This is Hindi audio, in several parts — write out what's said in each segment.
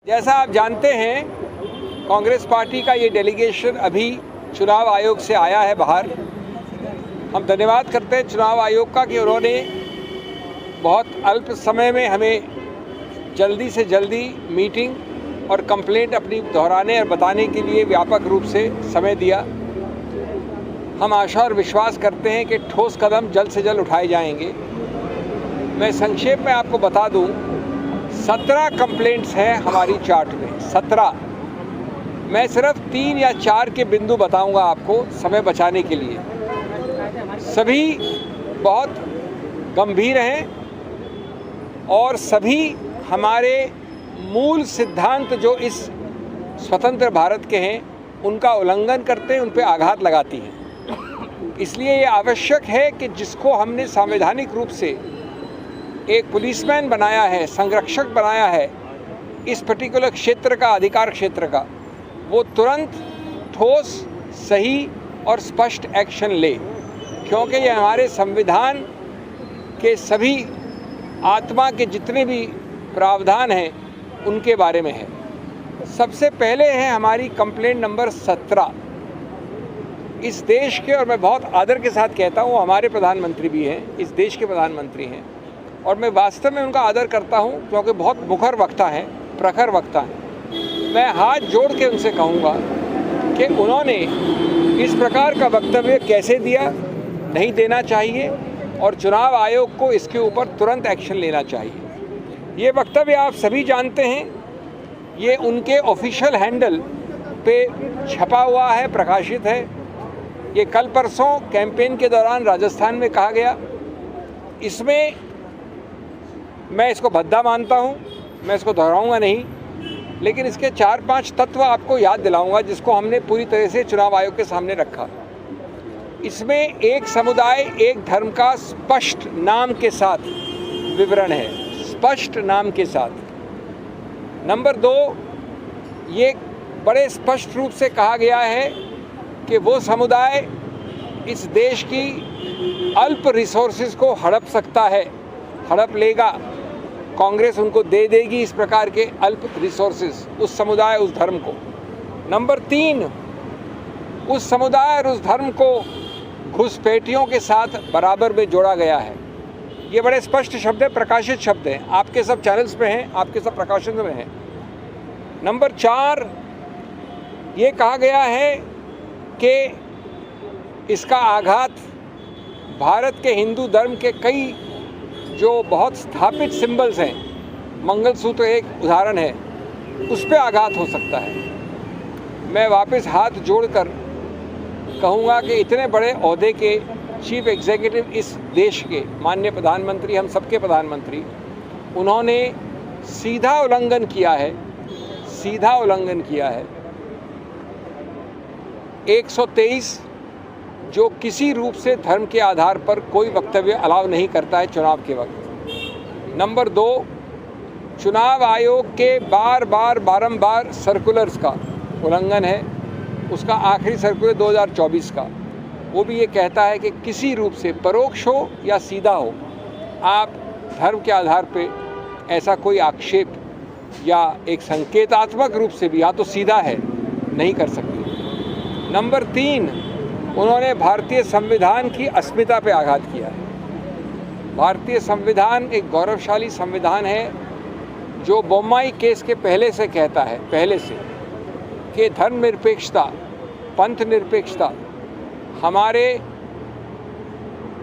जैसा आप जानते हैं, कांग्रेस पार्टी का ये डेलीगेशन अभी चुनाव आयोग से आया है बाहर। हम धन्यवाद करते हैं चुनाव आयोग का कि उन्होंने बहुत अल्प समय में हमें जल्दी से जल्दी मीटिंग और कंप्लेंट अपनी दोहराने और बताने के लिए व्यापक रूप से समय दिया। हम आशा और विश्वास करते हैं कि ठोस कदम जल्द से जल्द उठाए जाएंगे। मैं संक्षेप में आपको बता दूं, 17 कंप्लेंट्स हैं हमारी चार्ट में, 17। मैं सिर्फ 3 या 4 के बिंदु बताऊंगा आपको समय बचाने के लिए। सभी बहुत गंभीर हैं और सभी हमारे मूल सिद्धांत जो इस स्वतंत्र भारत के हैं उनका उल्लंघन करते हैं, उन पर आघात लगाती हैं। इसलिए ये आवश्यक है कि जिसको हमने संवैधानिक रूप से एक पुलिसमैन बनाया है, संरक्षक बनाया है इस पर्टिकुलर क्षेत्र का, अधिकार क्षेत्र का, वो तुरंत ठोस, सही और स्पष्ट एक्शन ले, क्योंकि ये हमारे संविधान के सभी आत्मा के जितने भी प्रावधान हैं उनके बारे में है। सबसे पहले है हमारी कंप्लेंट नंबर 17। इस देश के, और मैं बहुत आदर के साथ कहता हूँ, हमारे प्रधानमंत्री भी हैं, इस देश के प्रधानमंत्री हैं और मैं वास्तव में उनका आदर करता हूँ क्योंकि बहुत मुखर वक्ता हैं, प्रखर वक्ता हैं। मैं हाथ जोड़ के उनसे कहूँगा कि उन्होंने इस प्रकार का वक्तव्य कैसे दिया, नहीं देना चाहिए और चुनाव आयोग को इसके ऊपर तुरंत एक्शन लेना चाहिए। ये वक्तव्य आप सभी जानते हैं, ये उनके ऑफिशियल हैंडल पे छपा हुआ है, प्रकाशित है। ये कल परसों कैंपेन के दौरान राजस्थान में कहा गया। इसमें मैं इसको भद्दा मानता हूँ, मैं इसको दोहराऊंगा नहीं, लेकिन इसके 4-5 तत्व आपको याद दिलाऊंगा जिसको हमने पूरी तरह से चुनाव आयोग के सामने रखा। इसमें एक समुदाय एक धर्म का स्पष्ट नाम के साथ विवरण है, स्पष्ट नाम के साथ। नंबर 2, ये बड़े स्पष्ट रूप से कहा गया है कि वो समुदाय इस देश की अल्प रिसोर्सेज को हड़प सकता है, हड़प लेगा, कांग्रेस उनको दे देगी इस प्रकार के अल्प रिसोर्सेज, उस समुदाय, उस धर्म को। नंबर 3, उस समुदाय और उस धर्म को घुसपैठियों के साथ बराबर में जोड़ा गया है। ये बड़े स्पष्ट शब्द है, प्रकाशित शब्द हैं, आपके सब चैनल्स पे हैं, आपके सब प्रकाशन में हैं। नंबर 4, ये कहा गया है कि इसका आघात भारत के हिंदू धर्म के कई जो बहुत स्थापित सिंबल्स हैं, मंगलसूत्र एक उदाहरण है, उस पर आघात हो सकता है। मैं वापस हाथ जोड़कर कहूँगा कि इतने बड़े ओहदे के चीफ एग्जीक्यूटिव इस देश के माननीय प्रधानमंत्री, हम सबके प्रधानमंत्री, उन्होंने सीधा उल्लंघन किया है, सीधा उल्लंघन किया है 123, जो किसी रूप से धर्म के आधार पर कोई वक्तव्य अलाउ नहीं करता है चुनाव के वक्त। नंबर 2, चुनाव आयोग के बारंबार सर्कुलर्स का उल्लंघन है। उसका आखिरी सर्कुलर 2024 का, वो भी ये कहता है कि किसी रूप से, परोक्ष हो या सीधा हो, आप धर्म के आधार पे ऐसा कोई आक्षेप या एक संकेतात्मक रूप से भी, या तो सीधा है, नहीं कर सकते। नंबर 3, उन्होंने भारतीय संविधान की अस्मिता पे आघात किया है। भारतीय संविधान एक गौरवशाली संविधान है जो बोम्माई केस के पहले से कहता है, पहले से, कि धर्मनिरपेक्षता, पंथ निरपेक्षता हमारे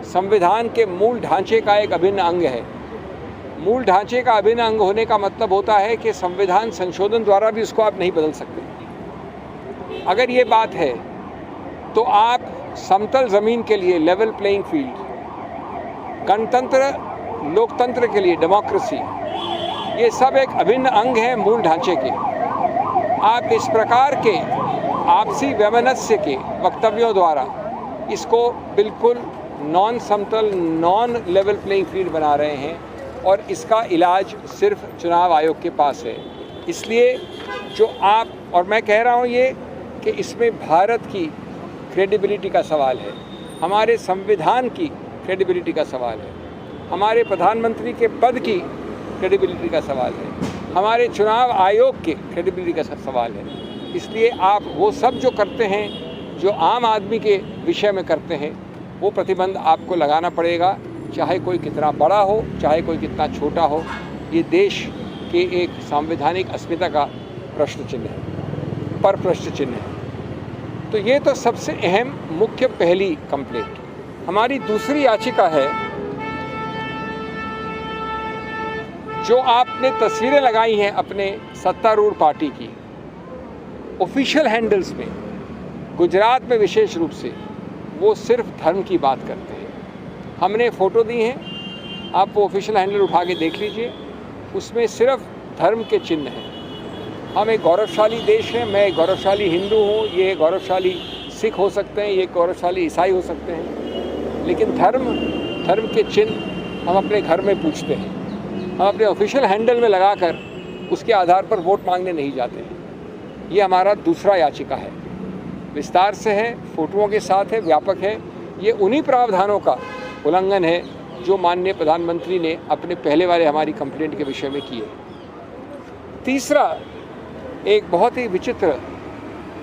संविधान के मूल ढांचे का एक अभिन्न अंग है। मूल ढांचे का अभिन्न अंग होने का मतलब होता है कि संविधान संशोधन द्वारा भी उसको आप नहीं बदल सकते। अगर ये बात है तो आप समतल ज़मीन के लिए, लेवल प्लेइंग फील्ड, गणतंत्र, लोकतंत्र के लिए, डेमोक्रेसी, ये सब एक अभिन्न अंग है मूल ढांचे के। आप इस प्रकार के आपसी वैमनस्य के वक्तव्यों द्वारा इसको बिल्कुल नॉन समतल, नॉन लेवल प्लेइंग फील्ड बना रहे हैं और इसका इलाज सिर्फ चुनाव आयोग के पास है। इसलिए जो आप, और मैं कह रहा हूँ ये कि इसमें भारत की क्रेडिबिलिटी का सवाल है, हमारे संविधान की क्रेडिबिलिटी का सवाल है, हमारे प्रधानमंत्री के पद की क्रेडिबिलिटी का सवाल है। हमारे चुनाव आयोग के क्रेडिबिलिटी का सवाल है। इसलिए आप वो सब जो करते हैं, जो आम आदमी के विषय में करते हैं, वो प्रतिबंध आपको लगाना पड़ेगा, चाहे कोई कितना बड़ा हो, चाहे कोई कितना छोटा हो। ये देश के एक संवैधानिक अस्मिता का प्रश्न चिन्ह है, पर प्रश्न चिन्ह है। तो ये तो सबसे अहम मुख्य पहली कंप्लेंट। हमारी दूसरी याचिका है, जो आपने तस्वीरें लगाई हैं अपने सत्तारूढ़ पार्टी की ऑफिशियल हैंडल्स में, गुजरात में विशेष रूप से, वो सिर्फ धर्म की बात करते हैं। हमने फ़ोटो दी हैं, आप वो ऑफिशियल हैंडल उठा के देख लीजिए, उसमें सिर्फ धर्म के चिन्ह हैं। हम एक गौरवशाली देश हैं, मैं एक गौरवशाली हिंदू हूँ, ये गौरवशाली सिख हो सकते हैं, ये गौरवशाली ईसाई हो सकते हैं, लेकिन धर्म के चिन्ह हम अपने घर में पूछते हैं। हम अपने ऑफिशियल हैंडल में लगाकर उसके आधार पर वोट मांगने नहीं जाते हैं। ये हमारा दूसरा याचिका है, विस्तार से है, फोटोओं के साथ है, व्यापक है। ये उन्हीं प्रावधानों का उल्लंघन है जो माननीय प्रधानमंत्री ने अपने पहले वाले हमारी कंप्लेंट के विषय में किए। तीसरा एक बहुत ही विचित्र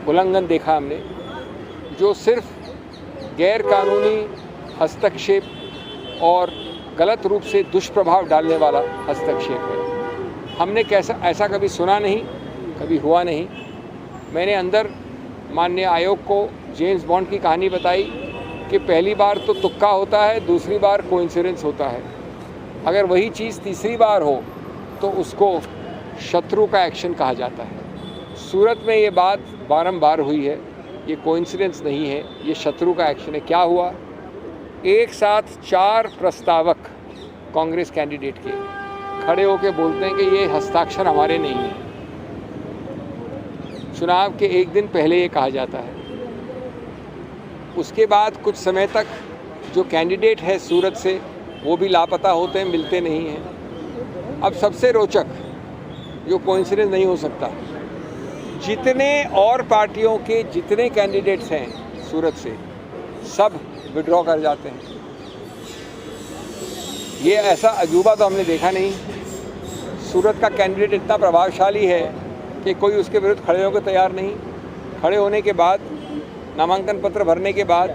उल्लंघन देखा हमने, जो सिर्फ गैर कानूनी हस्तक्षेप और गलत रूप से दुष्प्रभाव डालने वाला हस्तक्षेप है। हमने ऐसा कभी सुना नहीं, कभी हुआ नहीं। मैंने अंदर माननीय आयोग को जेम्स बॉन्ड की कहानी बताई कि पहली बार तो तुक्का होता है, दूसरी बार कोइंसिडेंस होता है। अगर वही चीज़ तीसरी बार हो तो उसको शत्रु का एक्शन कहा जाता है। सूरत में ये बात बारंबार हुई है, ये कोइंसिडेंस नहीं है, ये शत्रु का एक्शन है। क्या हुआ, एक साथ 4 प्रस्तावक कांग्रेस कैंडिडेट के खड़े होकर बोलते हैं कि ये हस्ताक्षर हमारे नहीं हैं। चुनाव के एक दिन पहले ये कहा जाता है। उसके बाद कुछ समय तक जो कैंडिडेट है सूरत से, वो भी लापता होते हैं, मिलते नहीं हैं। अब सबसे रोचक, जो कोइंसिडेंस नहीं हो सकता, जितने और पार्टियों के जितने कैंडिडेट्स हैं सूरत से, सब विड्रॉ कर जाते हैं। ये ऐसा अजूबा तो हमने देखा नहीं। सूरत का कैंडिडेट इतना प्रभावशाली है कि कोई उसके विरुद्ध खड़े होकर तैयार नहीं। खड़े होने के बाद, नामांकन पत्र भरने के बाद,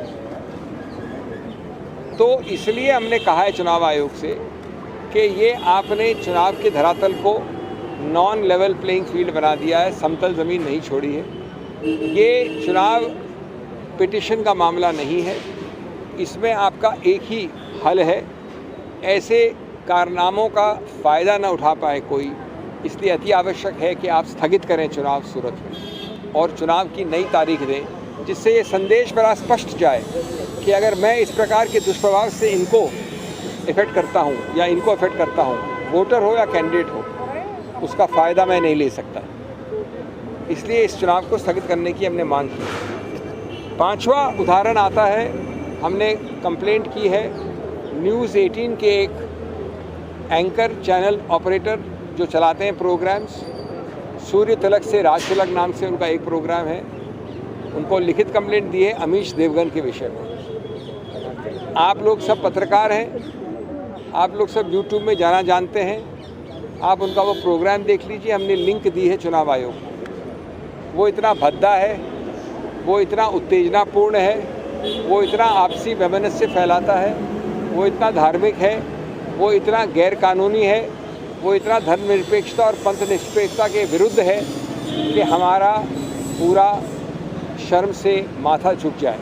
तो इसलिए हमने कहा है चुनाव आयोग से कि ये आपने चुनाव के धरातल को नॉन लेवल प्लेइंग फील्ड बना दिया है, समतल ज़मीन नहीं छोड़ी है। ये चुनाव पिटिशन का मामला नहीं है, इसमें आपका एक ही हल है, ऐसे कारनामों का फ़ायदा न उठा पाए कोई। इसलिए अति आवश्यक है कि आप स्थगित करें चुनाव सूरत में और चुनाव की नई तारीख दें, जिससे ये संदेश बड़ा स्पष्ट जाए कि अगर मैं इस प्रकार के दुष्प्रभाव से इनको इफ़ेक्ट करता हूँ या इनको इफ़ेक्ट करता हूँ, वोटर हो या कैंडिडेट हो, उसका फ़ायदा मैं नहीं ले सकता। इसलिए इस चुनाव को स्थगित करने की हमने मांग की। 5वां उदाहरण आता है, हमने कंप्लेंट की है न्यूज़ 18 के एक एंकर चैनल ऑपरेटर जो चलाते हैं प्रोग्राम्स, सूर्य तिलक से राज तिलक नाम से उनका एक प्रोग्राम है, उनको लिखित कंप्लेंट दी है अमीश देवगन के विषय में। आप लोग सब पत्रकार हैं, आप लोग सब यूट्यूब में जाना जानते हैं, आप उनका वो प्रोग्राम देख लीजिए। हमने लिंक दी है चुनाव आयोग को। वो इतना भद्दा है, वो इतना उत्तेजनापूर्ण है, वो इतना आपसी वैमनस्य फैलाता है, वो इतना धार्मिक है, वो इतना गैर कानूनी है, वो इतना धर्मनिरपेक्षता और पंथ निरपेक्षता के विरुद्ध है कि हमारा पूरा शर्म से माथा झुक जाए।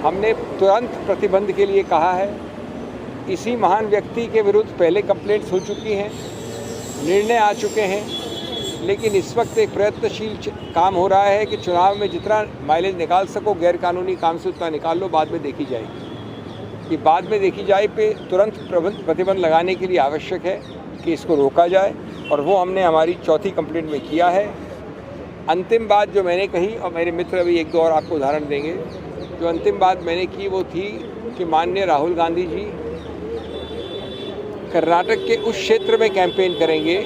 हमने तुरंत प्रतिबंध के लिए कहा है। इसी महान व्यक्ति के विरुद्ध पहले कंप्लेंट्स हो चुकी हैं, निर्णय आ चुके हैं, लेकिन इस वक्त एक प्रयत्नशील काम हो रहा है कि चुनाव में जितना माइलेज निकाल सको गैर कानूनी काम से उतना निकाल लो, बाद में देखी जाएगी। ये बाद में देखी जाए पे तुरंत प्रतिबंध लगाने के लिए आवश्यक है कि इसको रोका जाए, और वो हमने हमारी चौथी कंप्लेंट में किया है। अंतिम बात जो मैंने कही, और मेरे मित्र अभी एक दो और आपको उदाहरण देंगे, जो अंतिम बात मैंने की वो थी कि माननीय राहुल गांधी जी कर्नाटक के उस क्षेत्र में कैंपेन करेंगे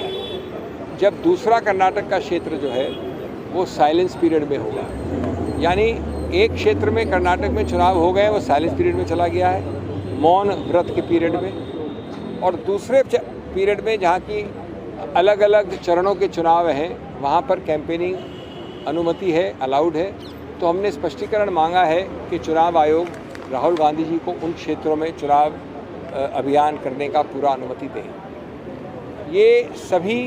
जब दूसरा कर्नाटक का क्षेत्र जो है वो साइलेंस पीरियड में होगा। यानी एक क्षेत्र में कर्नाटक में चुनाव हो गए, वो साइलेंस पीरियड में चला गया है, मौन व्रत के पीरियड में, और दूसरे पीरियड में जहाँ की अलग अलग चरणों के चुनाव हैं, वहाँ पर कैंपेनिंग अनुमति है, अलाउड है। तो हमने स्पष्टीकरण मांगा है कि चुनाव आयोग राहुल गांधी जी को उन क्षेत्रों में चुनाव अभियान करने का पूरा अनुमति दें। ये सभी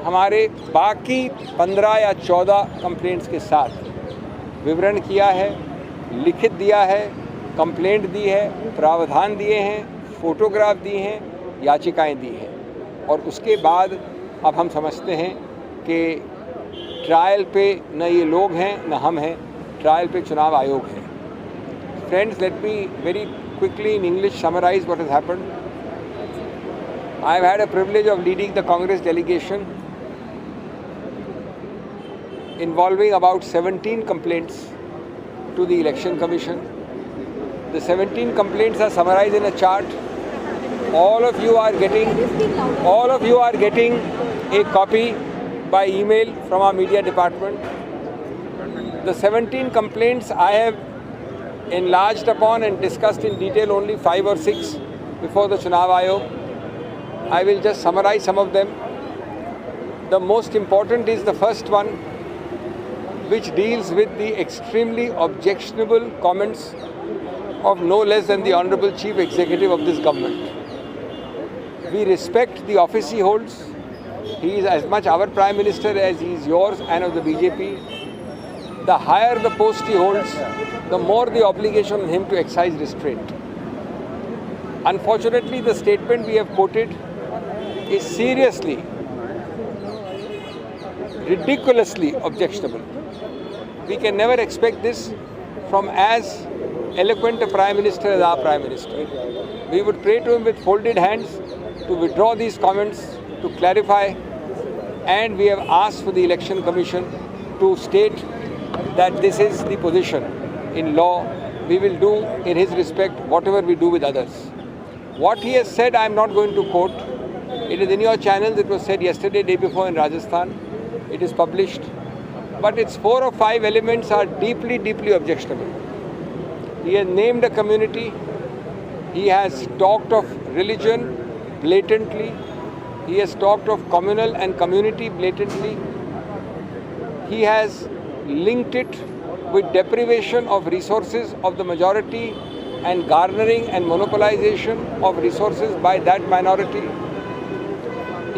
हमारे बाकी 15 या 14 कंप्लेंट्स के साथ विवरण किया है, लिखित दिया है, कंप्लेंट दी है, प्रावधान दिए हैं, फोटोग्राफ दिए हैं, याचिकाएं दी हैं। और उसके बाद अब हम समझते हैं कि ट्रायल पे न ये लोग हैं न हम हैं, ट्रायल पे चुनाव आयोग है। Friends, let me very quickly in English summarize what has happened. I have had a privilege of leading the Congress delegation involving about 17 complaints to the Election Commission. The 17 complaints are summarized in a chart. All of you are getting a copy by email from our media department. The 17 complaints I have enlarged upon and discussed in detail only 5 or 6 before the Chunav Ayog. I will just summarize some of them. The most important is the first one, which deals with the extremely objectionable comments of no less than the Honorable Chief Executive of this government. We respect the office he holds. He is as much our Prime Minister as he is yours and of the BJP. The higher the post he holds, the more the obligation on him to exercise restraint. Unfortunately, the statement we have quoted is seriously, ridiculously objectionable. We can never expect this from as eloquent a Prime Minister as our Prime Minister. We would pray to him with folded hands to withdraw these comments, to clarify, and we have asked for the Election Commission to state that this is the position. In law, we will do in his respect whatever we do with others. What he has said, I am not going to quote. It is in your channels. It was said yesterday, day before in Rajasthan. It is published. But its 4 or 5 elements are deeply, deeply objectionable. He has named a community. He has talked of religion blatantly. He has talked of communal and community blatantly. He has linked it with deprivation of resources of the majority and garnering and monopolization of resources by that minority.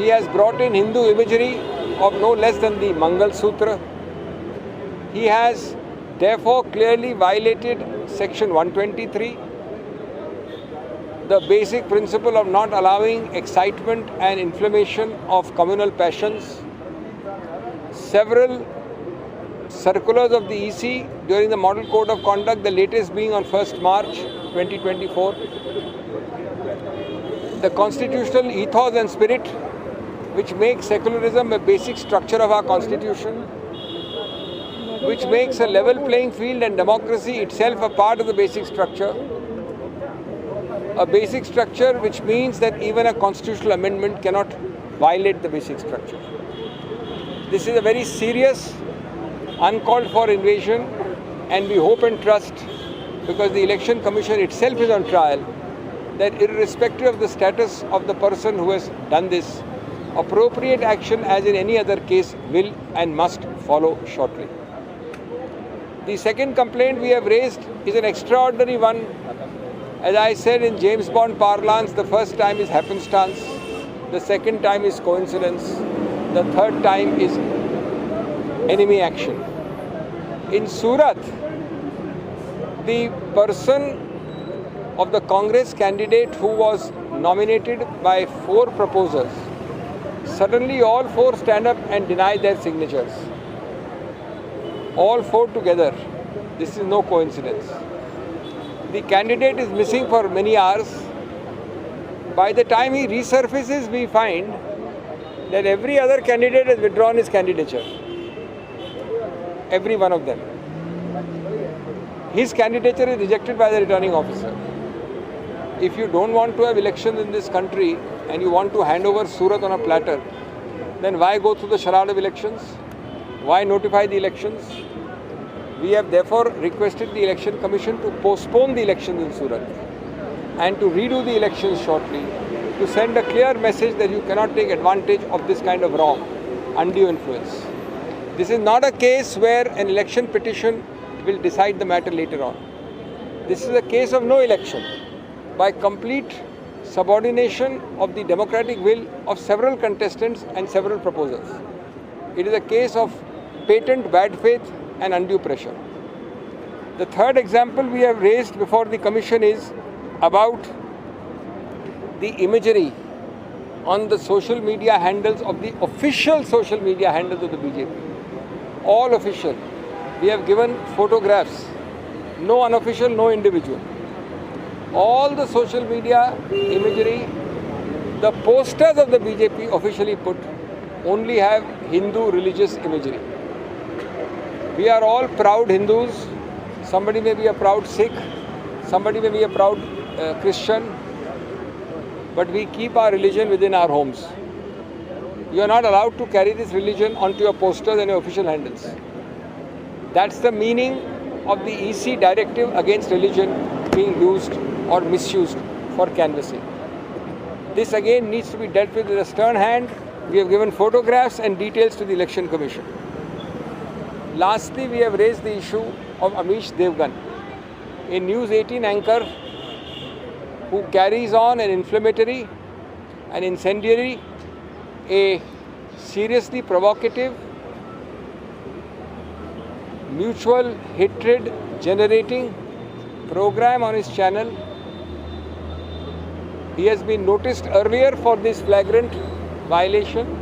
He has brought in Hindu imagery of no less than the Mangal Sutra. He has therefore clearly violated Section 123, the basic principle of not allowing excitement and inflammation of communal passions. Several circulars of the EC during the Model Code of Conduct, the latest being on 1st March 2024. The constitutional ethos and spirit which makes secularism a basic structure of our constitution, which makes a level playing field and democracy itself a part of the basic structure. A basic structure which means that even a constitutional amendment cannot violate the basic structure. This is a very serious, uncalled for invasion, and we hope and trust, because the Election Commission itself is on trial, that irrespective of the status of the person who has done this, appropriate action as in any other case will and must follow shortly. The second complaint we have raised is an extraordinary one. As I said in James Bond parlance, the first time is happenstance, the second time is coincidence, the third time is enemy action. In Surat, the person of the Congress candidate who was nominated by 4 proposers, suddenly all 4 stand up and deny their signatures. All 4 together. This is no coincidence. The candidate is missing for many hours. By the time he resurfaces, we find that every other candidate has withdrawn his candidature. Every one of them. His candidature is rejected by the returning officer. If you don't want to have elections in this country and you want to hand over Surat on a platter, then why go through the charade of elections? Why notify the elections? We have therefore requested the Election Commission to postpone the elections in Surat and to redo the elections shortly to send a clear message that you cannot take advantage of this kind of wrong, undue influence. This is not a case where an election petition will decide the matter later on. This is a case of no election, by complete subordination of the democratic will of several contestants and several proposals. It is a case of patent bad faith and undue pressure. The third example we have raised before the Commission is about the imagery on the social media handles of the official social media handles of the BJP. All official. We have given photographs, no unofficial, no individual. All the social media imagery, the posters of the BJP officially put only have Hindu religious imagery. We are all proud Hindus. Somebody may be a proud Sikh, somebody may be a proud Christian, but we keep our religion within our homes. You are not allowed to carry this religion onto your posters and your official handles. That's the meaning of the EC directive against religion being used or misused for canvassing. This again needs to be dealt with a stern hand. We have given photographs and details to the Election Commission. Lastly, we have raised the issue of Amish Devgan, a News 18 anchor who carries on an inflammatory, an incendiary, a seriously provocative, mutual hatred generating program on his channel. He has been noticed earlier for this flagrant violation.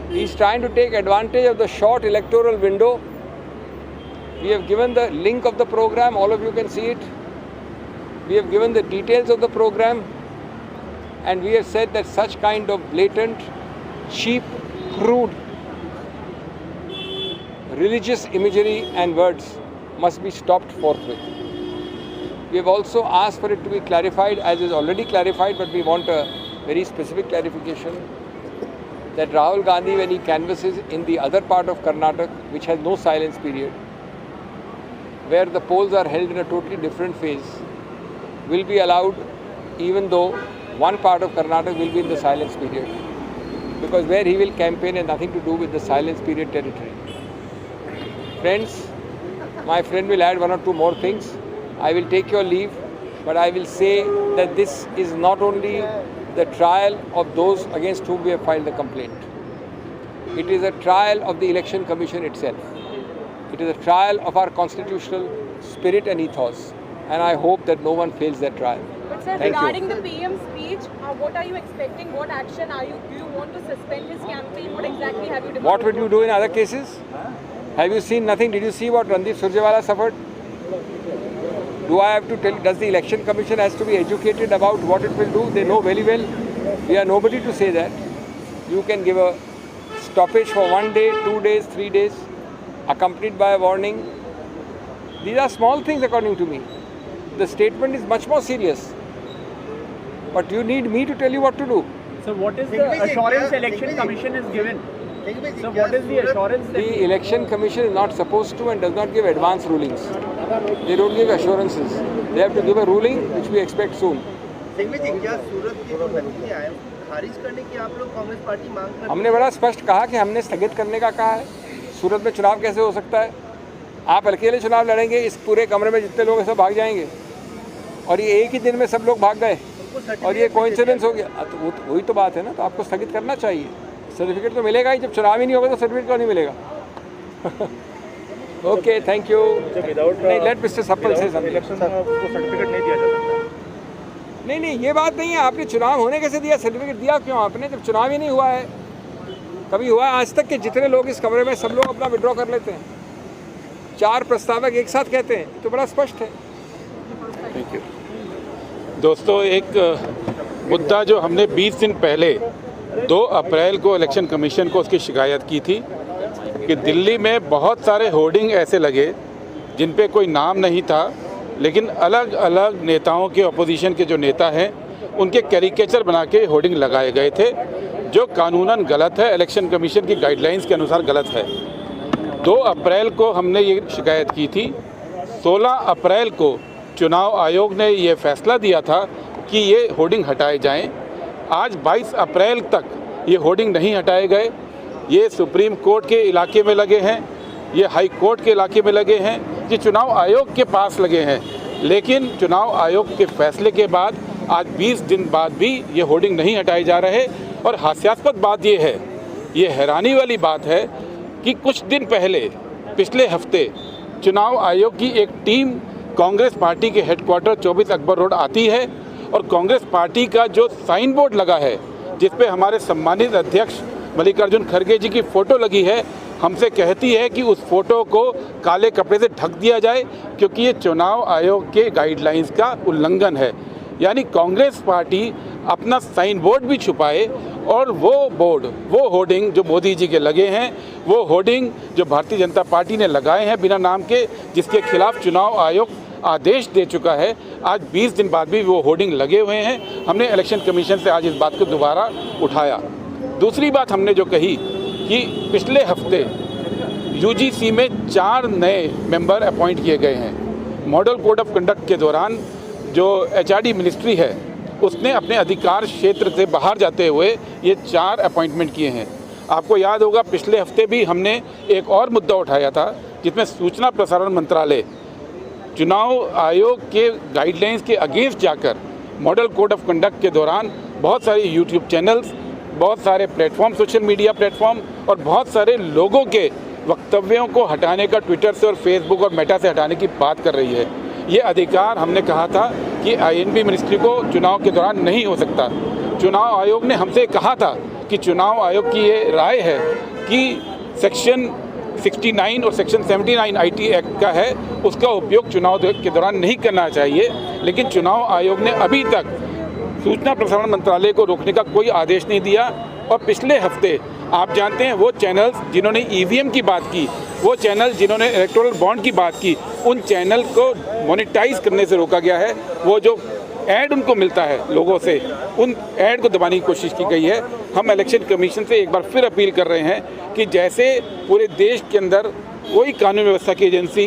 He is trying to take advantage of the short electoral window. We have given the link of the program, all of you can see it. We have given the details of the program, and we have said that such kind of blatant, cheap, crude, religious imagery and words must be stopped forthwith. We have also asked for it to be clarified, as is already clarified, but we want a very specific clarification that Rahul Gandhi, when he canvasses in the other part of Karnataka, which has no silence period, where the polls are held in a totally different phase, will be allowed, even though one part of Karnataka will be in the silence period. Because where he will campaign has nothing to do with the silence period territory. Friends, my friend will add one or two more things. I will take your leave, but I will say that this is not only the trial of those against whom we have filed the complaint. It is a trial of the Election Commission itself. It is a trial of our constitutional spirit and ethos, and I hope that no one fails that trial. But sir, regarding the PM speech, what are you expecting? What action do you want to suspend his campaign? What exactly have you demanded? What would you do in other cases? Have you seen nothing? Did you see what Randeep Surjewala suffered? Do I have to tell? Does the Election Commission has to be educated about what it will do? They know very well. We are nobody to say that. You can give a stoppage for 1 day, 2 days, 3 days, accompanied by a warning. These are small things according to me. The statement is much more serious. But you need me to tell you what to do. So what is the assurance Election Commission is given? So what is the assurance that the Election Commission is not supposed to and does not give advance rulings. They don't give assurances. They have to give a ruling which we expect soon. हमने बड़ा स्पष्ट कहा कि हमने स्थगित करने का कहा है. सूरत में चुनाव कैसे हो सकता है? आप अकेले चुनाव लड़ेंगे, इस पूरे कमरे में जितने लोग हैं सब भाग जाएंगे, और ये एक ही दिन में सब लोग भाग गए, और ये कोइंसिडेंस हो गया. तो वही तो बात है ना. तो आपको स्थगित करना चाहिए. सर्टिफिकेट तो मिलेगा ही. जब चुनाव ही नहीं होगा तो सर्टिफिकेट क्यों नहीं मिलेगा? Okay, thank you. नहीं, लेट मिस्टर सप्पल से सर्टिफिकेट नहीं दिया जा सकता. नहीं, ये बात नहीं है. आपने चुनाव होने कैसे दिया? सर्टिफिकेट दिया क्यों आपने, जब चुनाव ही नहीं हुआ है? कभी हुआ है आज तक कि जितने लोग इस कमरे में सब लोग अपना विड्रॉ कर लेते हैं? 4 प्रस्तावक एक साथ कहते हैं, तो बड़ा स्पष्ट है. Thank you. दोस्तों, एक मुद्दा जो हमने 20 दिन पहले 2 अप्रैल को इलेक्शन कमीशन को उसकी शिकायत की थी कि दिल्ली में बहुत सारे होर्डिंग ऐसे लगे जिन पे कोई नाम नहीं था, लेकिन अलग अलग नेताओं के, अपोजिशन के जो नेता हैं उनके कैरिकेचर बना के होर्डिंग लगाए गए थे, जो कानूनन गलत है, इलेक्शन कमीशन की गाइडलाइंस के अनुसार गलत है. 2 अप्रैल को हमने ये शिकायत की थी. 16 अप्रैल को चुनाव आयोग ने ये फैसला दिया था कि ये होर्डिंग हटाए जाएं. आज 22 अप्रैल तक ये होर्डिंग नहीं हटाए गए। ये सुप्रीम कोर्ट के इलाके में लगे हैं, ये हाई कोर्ट के इलाके में लगे हैं, ये चुनाव आयोग के पास लगे हैं। लेकिन चुनाव आयोग के फैसले के बाद आज 20 दिन बाद भी ये होर्डिंग नहीं हटाए जा रहे। और हास्यास्पद बात ये है, ये हैरानी वाली बात है कि कुछ दिन पहले पिछले हफ्ते चुनाव आयोग की एक टीम कांग्रेस पार्टी के हेडक्वार्टर 24 अकबर रोड आती है और कांग्रेस पार्टी का जो साइन बोर्ड लगा है जिस पे हमारे सम्मानित अध्यक्ष मल्लिकार्जुन खड़गे जी की फ़ोटो लगी है, हमसे कहती है कि उस फोटो को काले कपड़े से ढक दिया जाए क्योंकि ये चुनाव आयोग के गाइडलाइंस का उल्लंघन है। यानी कांग्रेस पार्टी अपना साइन बोर्ड भी छुपाए और वो बोर्ड, वो होर्डिंग जो मोदी जी के लगे हैं, वो होर्डिंग जो भारतीय जनता पार्टी ने लगाए हैं बिना नाम के, जिसके खिलाफ चुनाव आयोग आदेश दे चुका है, आज 20 दिन बाद भी वो होर्डिंग लगे हुए हैं। हमने इलेक्शन कमीशन से आज इस बात को दोबारा उठाया। दूसरी बात हमने जो कही कि पिछले हफ्ते यूजीसी में 4 नए मेंबर अपॉइंट किए गए हैं। मॉडल कोड ऑफ कंडक्ट के दौरान जो एचआरडी मिनिस्ट्री है उसने अपने अधिकार क्षेत्र से बाहर जाते हुए ये 4 अपॉइंटमेंट किए हैं। आपको याद होगा पिछले हफ्ते भी हमने एक और मुद्दा उठाया था जिसमें सूचना प्रसारण मंत्रालय चुनाव आयोग के गाइडलाइंस के अगेंस्ट जाकर मॉडल कोड ऑफ कंडक्ट के दौरान बहुत सारे यूट्यूब चैनल्स, बहुत सारे प्लेटफॉर्म, सोशल मीडिया प्लेटफॉर्म और बहुत सारे लोगों के वक्तव्यों को हटाने का ट्विटर से और फेसबुक और मेटा से हटाने की बात कर रही है। ये अधिकार हमने कहा था कि आईएनबी मिनिस्ट्री को चुनाव के दौरान नहीं हो सकता। चुनाव आयोग ने हमसे कहा था कि चुनाव आयोग की ये राय है कि सेक्शन 69 और सेक्शन 79 आईटी एक्ट का है, उसका उपयोग चुनाव के दौरान नहीं करना चाहिए। लेकिन चुनाव आयोग ने अभी तक सूचना प्रसारण मंत्रालय को रोकने का कोई आदेश नहीं दिया। और पिछले हफ्ते आप जानते हैं वो चैनल्स जिन्होंने ईवीएम की बात की, वो चैनल जिन्होंने इलेक्टोरल बॉन्ड की बात की, उन चैनल को मोनेटाइज करने से रोका गया है। वो जो ऐड उनको मिलता है लोगों से, उन ऐड को दबाने की कोशिश की गई है। हम इलेक्शन कमीशन से एक बार फिर अपील कर रहे हैं कि जैसे पूरे देश के अंदर कोई कानून व्यवस्था की एजेंसी,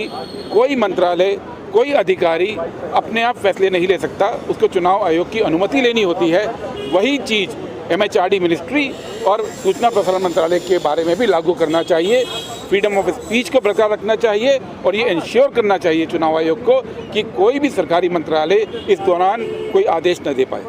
कोई मंत्रालय, कोई अधिकारी अपने आप फैसले नहीं ले सकता, उसको चुनाव आयोग की अनुमति लेनी होती है, वही चीज़ एमएचआरडी मिनिस्ट्री और सूचना प्रसारण मंत्रालय के बारे में भी लागू करना चाहिए। फ्रीडम ऑफ स्पीच को बरकरार रखना चाहिए और ये इंश्योर करना चाहिए चुनाव आयोग को कि कोई भी सरकारी मंत्रालय इस दौरान कोई आदेश न दे पाए।